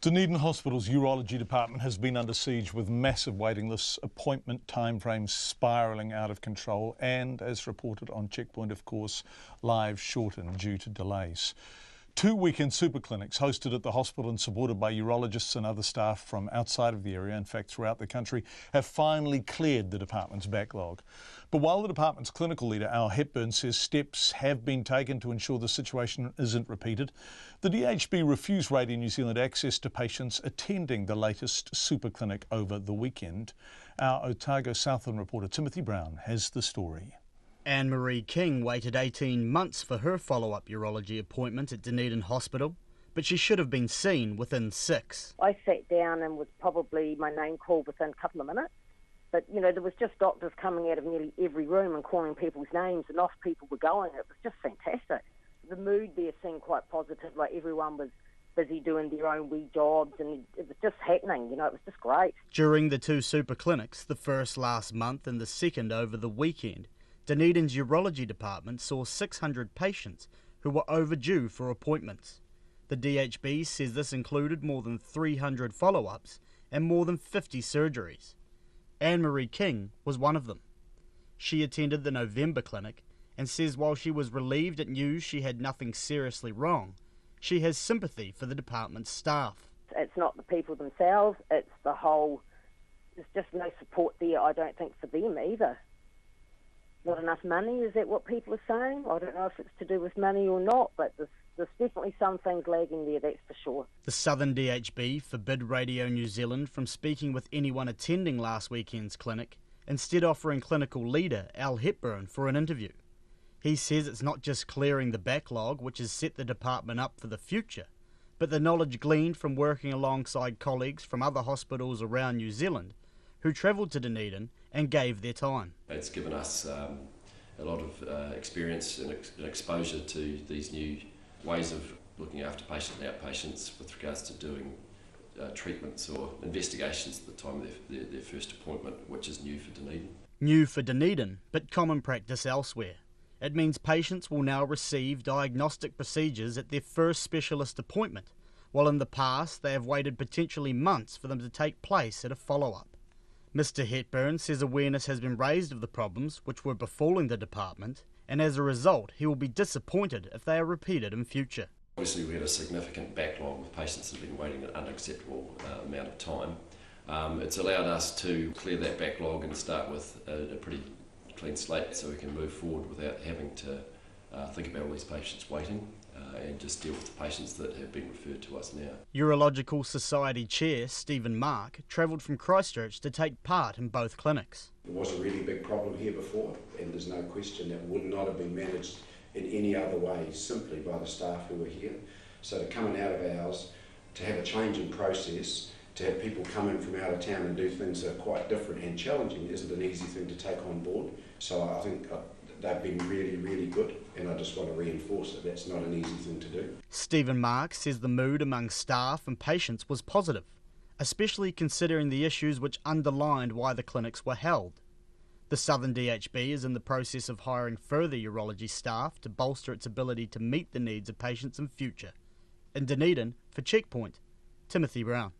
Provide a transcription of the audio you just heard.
Dunedin Hospital's urology department has been under siege with massive waiting lists, appointment timeframes spiralling out of control and, as reported on Checkpoint, of course, lives shortened due to delays. 2 weekend super clinics hosted at the hospital and supported by urologists and other staff from outside of the area, in fact throughout the country, have finally cleared the department's backlog. But while the department's clinical leader, Al Hepburn, says steps have been taken to ensure the situation isn't repeated, the DHB refused Radio New Zealand access to patients attending the latest super clinic over the weekend. Our Otago Southland reporter Timothy Brown has the story. Anne-Marie King waited 18 months for her follow-up urology appointment at Dunedin Hospital, but she should have been seen within 6. I sat down and was probably my name called within a couple of minutes. But, you know, there was just doctors coming out of nearly every room and calling people's names, and off people were going. It was just fantastic. The mood there seemed quite positive, like everyone was busy doing their own wee jobs, and it was just happening, you know, it was just great. During the 2 super clinics, the first last month and the second over the weekend, Dunedin's urology department saw 600 patients who were overdue for appointments. The DHB says this included more than 300 follow-ups and more than 50 surgeries. Anne-Marie King was one of them. She attended the November clinic and says while she was relieved at news she had nothing seriously wrong, she has sympathy for the department's staff. It's not the people themselves, it's the whole, there's just no support there, I don't think, for them either. Not enough money, is that what people are saying? I don't know if it's to do with money or not, but there's definitely some things lagging there, that's for sure. The Southern DHB forbid Radio New Zealand from speaking with anyone attending last weekend's clinic, instead offering clinical leader Al Hepburn for an interview. He says it's not just clearing the backlog which has set the department up for the future, but the knowledge gleaned from working alongside colleagues from other hospitals around New Zealand who travelled to Dunedin and gave their time. It's given us a lot of experience and exposure to these new ways of looking after patients and outpatients with regards to doing treatments or investigations at the time of their first appointment, which is new for Dunedin. New for Dunedin, but common practice elsewhere. It means patients will now receive diagnostic procedures at their first specialist appointment, while in the past they have waited potentially months for them to take place at a follow-up. Mr Hepburn says awareness has been raised of the problems which were befalling the department, and as a result he will be disappointed if they are repeated in future. Obviously we had a significant backlog with patients that have been waiting an unacceptable amount of time. It's allowed us to clear that backlog and start with a pretty clean slate so we can move forward without having to think about all these patients waiting and just deal with the patients that have been referred to us now. Urological Society Chair Stephen Mark travelled from Christchurch to take part in both clinics. There was a really big problem here before, and there's no question that would not have been managed in any other way simply by the staff who were here. So to coming out of ours, to have a change in process, to have people come in from out of town and do things that are quite different and challenging isn't an easy thing to take on board. So I think they've been really, really good, and I just want to reinforce that that's not an easy thing to do. Stephen Mark says the mood among staff and patients was positive, especially considering the issues which underlined why the clinics were held. The Southern DHB is in the process of hiring further urology staff to bolster its ability to meet the needs of patients in future. In Dunedin, for Checkpoint, Timothy Brown.